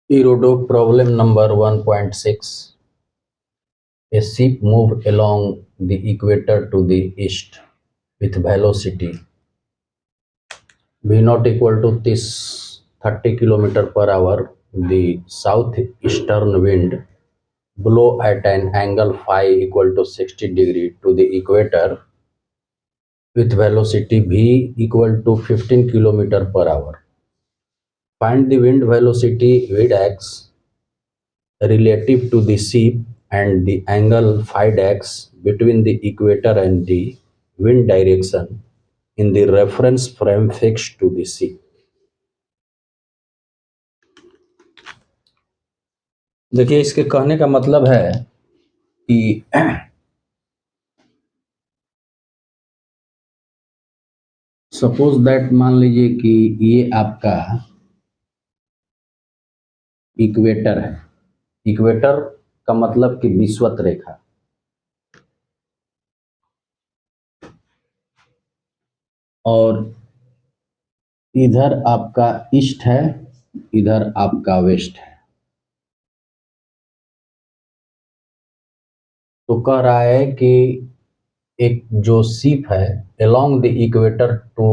Erodo problem number 1.6. A ship moved along the equator to the east with velocity v naught equal to this 30 km per hour. The southeastern wind blow at an angle phi equal to 60 degree to the equator with velocity v equal to 15 km per hour. Find the wind velocity v dax relative to the ship and the angle phi dax between the equator and the wind direction in the reference frame fixed to the ship. देखिए, इसके कहने का मतलब है कि suppose that मान लीजिए कि ये आपका इक्वेटर है। इक्वेटर का मतलब कि विषुवत रेखा। और इधर आपका ईस्ट है, इधर आपका वेस्ट है। तो कह रहा है कि एक जो शिप है along the equator to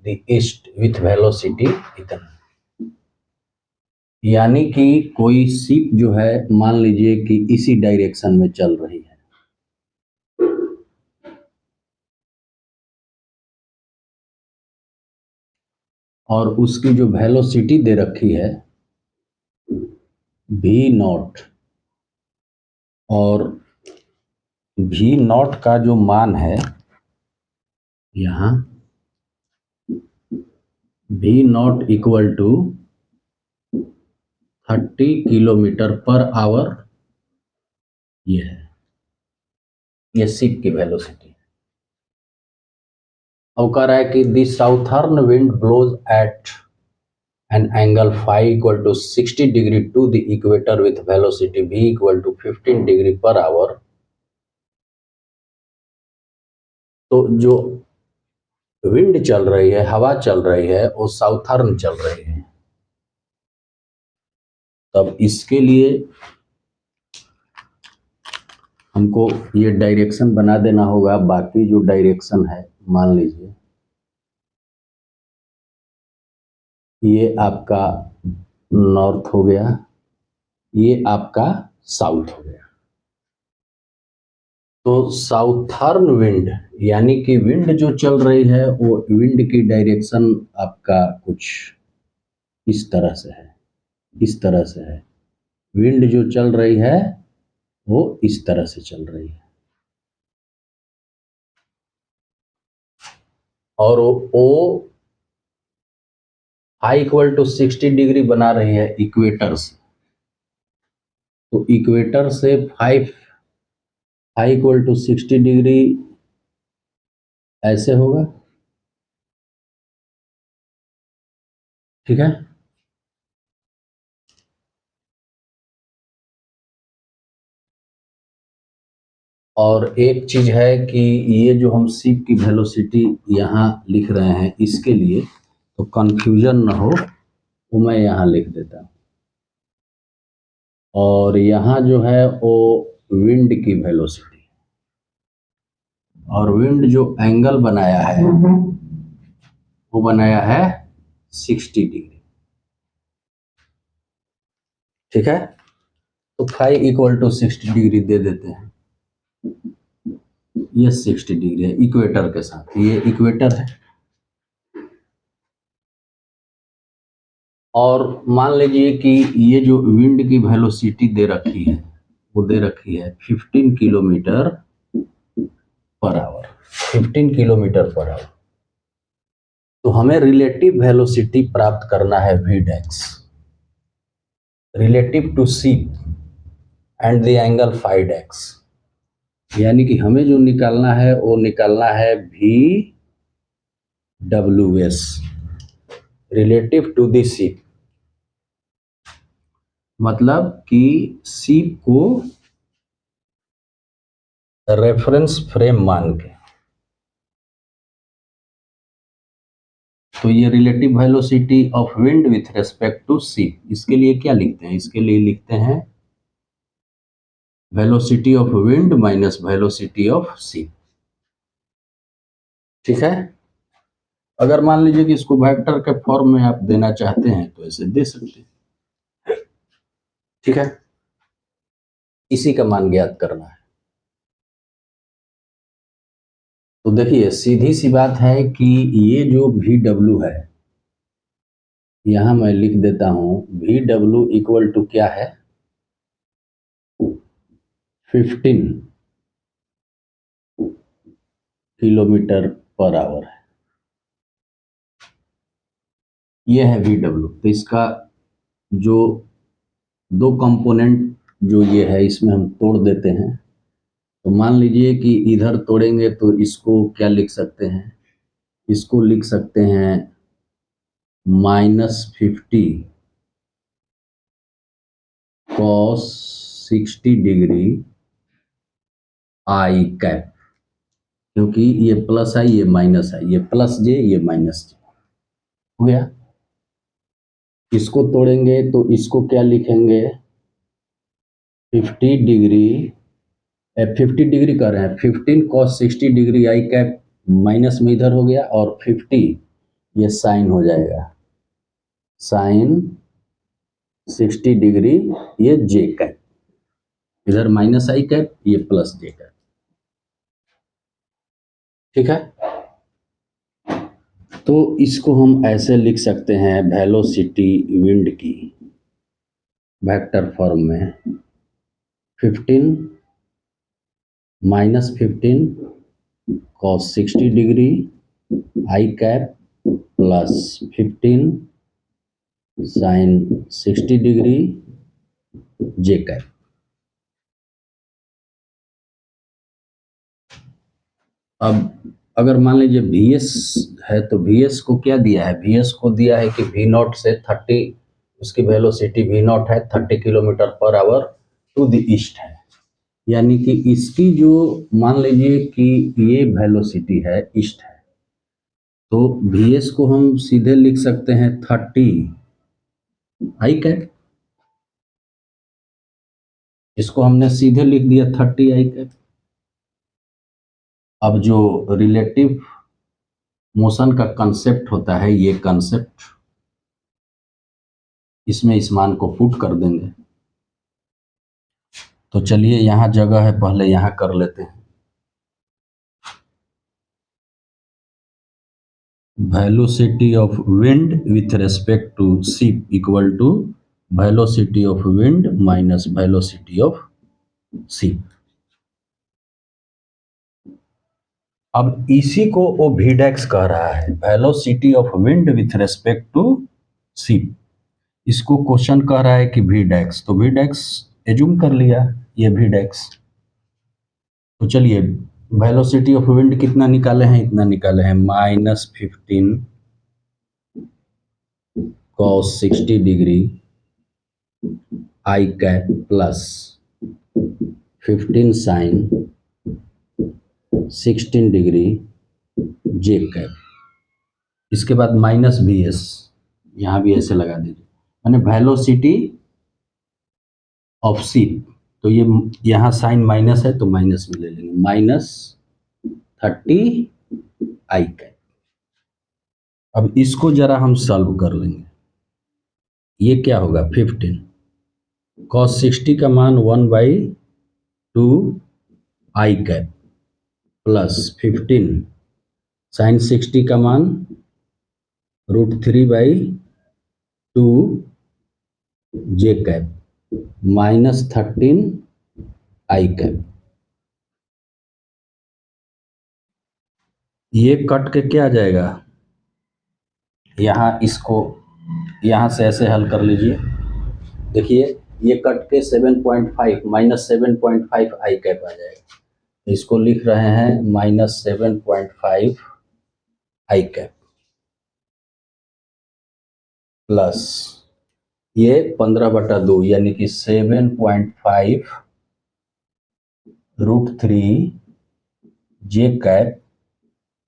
the east with velocity इतना, यानी कि कोई शिप जो है मान लीजिए कि इसी डायरेक्शन में चल रही है। और उसकी जो वेलोसिटी दे रखी है v नॉट, और v नॉट का जो मान है यहाँ v nought equal to 30 kilometre per hour, ये है, ये शिप की वेलोसिटी। अब कह रहा है कि the southern wind blows at an angle phi equal to 60 degree to the equator with velocity v equal to 15 degree per hour. तो जो विंड चल रही है, हवा चल रही है, वो साउथर्न चल रही है। तब इसके लिए हमको ये डायरेक्शन बना देना होगा। बाकी जो डायरेक्शन है मान लीजिए ये आपका नॉर्थ हो गया, ये आपका साउथ हो गया। तो साउथर्न विंड यानी कि विंड जो चल रही है वो विंड की डायरेक्शन आपका कुछ इस तरह से है, इस तरह से है। विंड जो चल रही है वो इस तरह से चल रही है। और वो आई इक्वल टू 60 डिग्री बना रही है इक्वेटर से। तो इक्वेटर से 5 आई इक्वल टू 60 डिग्री ऐसे होगा, ठीक है। और एक चीज है कि ये जो हम शिप की वेलोसिटी यहाँ लिख रहे हैं, इसके लिए तो कंफ्यूजन ना हो वो मैं यहाँ लिख देता हूँ। और यहाँ जो है वो विंड की वेलोसिटी, और विंड जो एंगल बनाया है वो बनाया है 60 डिग्री, ठीक है। तो फाई इक्वल टू 60 डिग्री दे देते हैं। ये 60 डिग्री है इक्वेटर के साथ, ये इक्वेटर है। और मान लीजिए कि ये जो विंड की वेलोसिटी दे रखी है वो दे रखी है 15 kilometre per our, 15 kilometre per our. तो हमें रिलेटिव वेलोसिटी प्राप्त करना है v डैक्स relative to ship and the angle phi डैक्स, यानी कि हमें जो निकालना है वो निकालना है v W S relative to the ship. मतलब कि शिप को रेफरेंस फ्रेम मान के, तो ये relative velocity of wind with respect to sea, इसके लिए क्या लिखते हैं? इसके लिए लिखते हैं velocity of wind minus velocity of sea. ठीक है। अगर मान लीजिए कि इसको वेक्टर के फॉर्म में आप देना चाहते हैं तो ऐसे दे सकते हैं। ठीक है, इसी का मान ज्ञात करना है। तो देखिए सीधी सी बात है कि ये जो वी डब्ल्यू है, यहां मैं लिख देता हूं वी डब्ल्यू इक्वल टू क्या है, 15 किलोमीटर पर आवर है। ये है वी डब्ल्यू। तो इसका जो दो कंपोनेंट जो ये है इसमें हम तोड़ देते हैं। तो मान लीजिए कि इधर तोड़ेंगे तो इसको क्या लिख सकते हैं, इसको लिख सकते हैं -50 cos 60 डिग्री आई कैप, क्योंकि ये प्लस आई ये माइनस आई, ये प्लस जे ये माइनस जे हो गया। इसको तोड़ेंगे तो इसको क्या लिखेंगे, 50 डिग्री 50 डिग्री कर रहे हैं, 15 cos 60 degree I cap minus में इधर हो गया, और 50 ये साइन हो जाएगा, साइन 60 डिग्री ये जे कैप, इधर माइनस आई कैप ये प्लस जे कैप। ठीक है। तो इसको हम ऐसे लिख सकते हैं वेलोसिटी विंड की वेक्टर फॉर्म में 15 -15 cos 60 degree I cap plus 15 sine 60 degree J cap. अब अगर मान लीजिए Vs है तो Vs को क्या दिया है, Vs को दिया है कि V नॉट से 30, उसकी वेलोसिटी V नॉट है 30 kilometre per our to the east है, यानी कि इसकी जो मान लीजिए कि ये वेलोसिटी है ईस्ट है, तो Vs को हम सीधे लिख सकते हैं 30 आई कैप, इसको हमने सीधे लिख दिया 30 आई कैप। अब जो रिलेटिव मोशन का कंसेप्ट होता है, ये कंसेप्ट इसमें इस मान को पुट कर देंगे। तो चलिए यहाँ जगह है, पहले यहाँ कर लेते हैं। Velocity of wind with respect to ship equal to velocity of wind minus velocity of ship. अब इसी को वो भीडेक्स कह रहा है, velocity of wind with respect to ship. इसको क्वेश्चन कह रहा है कि भीडेक्स, तो भीडेक्स एज्यूम कर लिया ये भीडेक्स। तो चलिए वेलोसिटी ऑफ विंड कितना निकाले हैं, इतना निकाले हैं -15 cos 60 degree I cap plus 15 sine 16 degree J cap. इसके बाद माइनस Vs, यहाँ भी ऐसे लगा दीजिए, मैंने वेलोसिटी ऑफ शिप, तो ये यहाँ साइन माइनस है तो माइनस में ले लेंगे, -30 आई कैप। अब इसको जरा हम सॉल्व कर लेंगे। ये क्या होगा, 15 cos 60 का मान 1/2 आई कैप प्लस 15 साइन 60 का मान √3/2 जे कैप -13 आई कैप। ये कट के क्या आ जाएगा, यहाँ इसको यहाँ से ऐसे हल कर लीजिए। देखिए ये कट के 7.5 -7.5 आई कैप आ जाएगा, इसको लिख रहे हैं -7.5 आई कैप प्लस ये 15/2 यानी कि 7.5 √3 जे कैप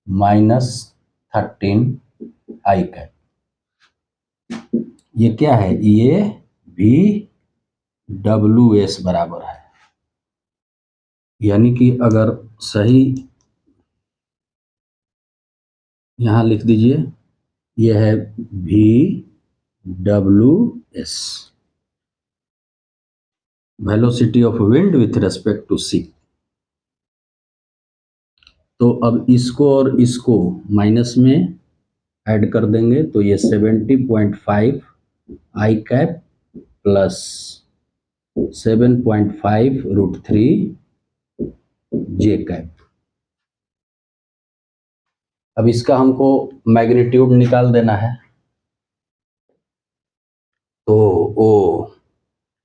-13 आई कैप, ये क्या है, ये भी WS बराबर है। यानी कि अगर सही यहां लिख दीजिए, ये है VWS, velocity of wind with respect to sea. तो अब इसको और इसको माइनस में ऐड कर देंगे तो ये 70.5 आई कैप प्लस 7.5√3 जे कैप। अब इसका हमको मैग्नीट्यूड निकाल देना है, तो वो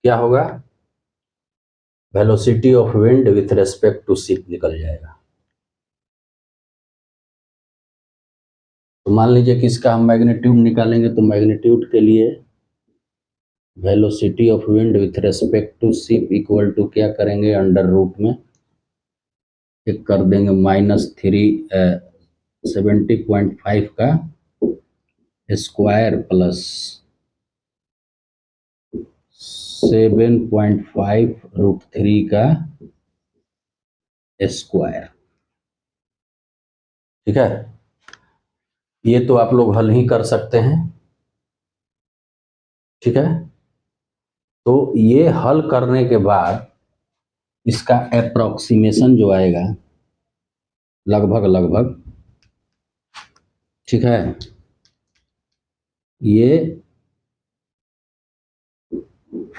क्या होगा, velocity of wind with respect to sea निकल जाएगा। तो मान लीजिए कि इसका हम मैग्नीट्यूड निकालेंगे, तो मैग्नीट्यूड के लिए velocity of wind with respect to ship equal to क्या करेंगे, अंडर रूट में एक कर देंगे -70.5 का स्क्वायर प्लस 7.5√3 का स्क्वायर। ठीक है, ये तो आप लोग हल ही कर सकते हैं। ठीक है, तो ये हल करने के बाद इसका अप्रोक्सीमेशन जो आएगा लगभग लगभग, ठीक है, ये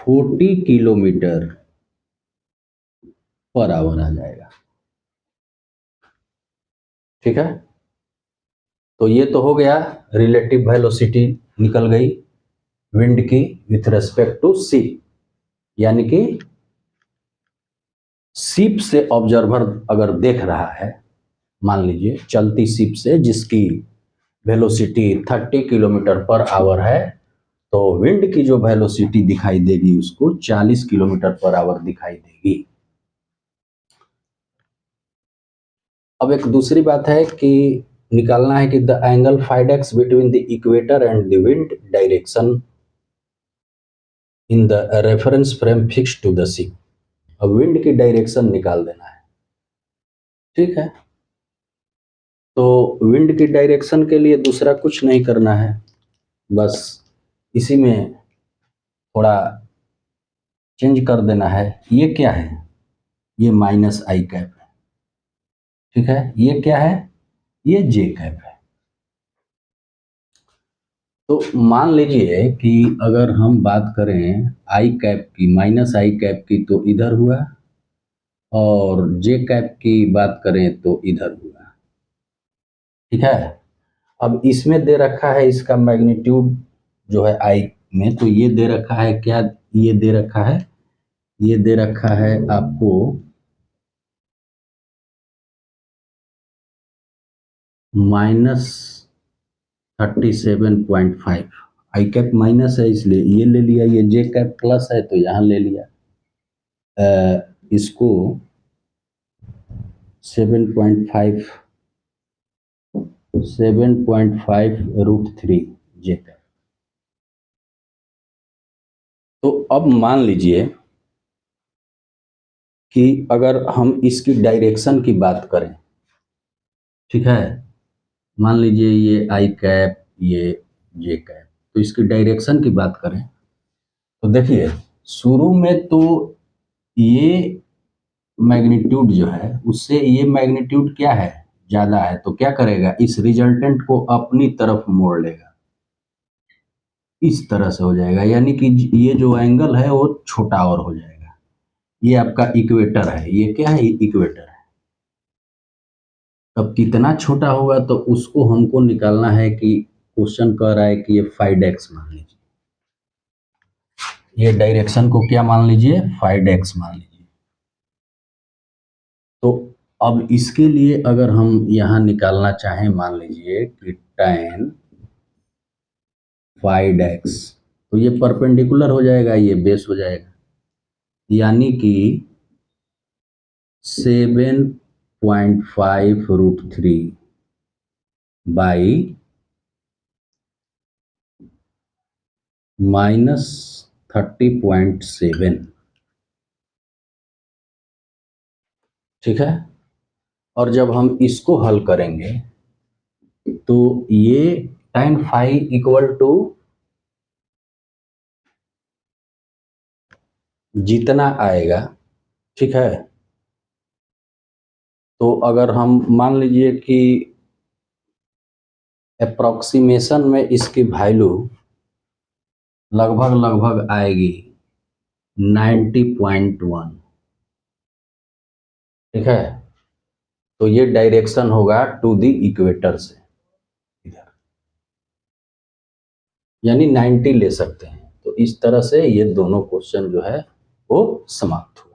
40 किलोमीटर पर आवर आ जाएगा। ठीक है, तो ये तो हो गया, रिलेटिव वेलोसिटी निकल गई विंड की विथ रेस्पेक्ट टू सी, यानी कि शिप से ऑब्जर्वर अगर देख रहा है, मान लीजिए चलती शिप से जिसकी वेलोसिटी 30 किलोमीटर पर आवर है, तो विंड की जो वेलोसिटी दिखाई देगी उसको 40 किलोमीटर पर आवर दिखाई देगी। अब एक दूसरी बात है कि निकालना है कि द एंगल फाइडेक्स between the equator and the wind direction in the reference frame fix to the sea. अब विंड की डायरेक्शन निकाल देना है। ठीक है, तो विंड की डायरेक्शन के लिए दूसरा कुछ नहीं करना है, बस इसी में थोड़ा चेंज कर देना है। ये क्या है, ये माइनस आई कैप है। ठीक है, ये क्या है, ये जे कैप है। तो मान लीजिए कि अगर हम बात करें आई कैप की, माइनस आई कैप की, तो इधर हुआ, और जे कैप की बात करें तो इधर हुआ। ठीक है, अब इसमें दे रखा है इसका मैग्नीट्यूड जो है आई में, तो ये दे रखा है क्या, ये दे रखा है, ये दे रखा है आपको -37.5। आई कैप माइनस है इसलिए ये ले लिया, ये जे कैप प्लस है तो यहाँ ले लिया। इसको 7.5√3 जे कैप। तो अब मान लीजिए कि अगर हम इसकी डायरेक्शन की बात करें, ठीक है, मान लीजिए ये आई कैप, ये जे कैप, तो इसकी डायरेक्शन की बात करें तो देखिए शुरू में तो ये मैग्नीट्यूड जो है उससे ये मैग्नीट्यूड क्या है, ज्यादा है, तो क्या करेगा, इस रिजल्टेंट को अपनी तरफ मोड़ लेगा, इस तरह से हो जाएगा, यानी कि ये जो एंगल है वो छोटा और हो जाएगा। ये आपका इक्वेटर है, ये क्या है, इक्वेटर है। अब कितना छोटा होगा तो उसको हमको निकालना है, कि क्वेश्चन कह रहा है कि ये 5x मान लीजिए, ये डायरेक्शन को क्या मान लीजिए, 5x मान लीजिए। तो अब इसके लिए अगर हम यहाँ निकालना चाहें, मान लीजिए कि tan 5x, तो ये परपेंडिकुलर हो जाएगा, ये बेस हो जाएगा, यानी कि 7.5√3 बाई -30.7। ठीक है। और जब हम इसको हल करेंगे तो ये tan phi इक्वल टू जितना आएगा, ठीक है। तो अगर हम मान लीजिए कि अप्रोक्सीमेशन में इसकी वैल्यू लगभग लगभग आएगी 90.1, ठीक है। तो ये डायरेक्शन होगा टू द इक्वेटर से इधर, यानी 90 ले सकते हैं। तो इस तरह से ये दोनों क्वेश्चन जो है वो समाप्त हो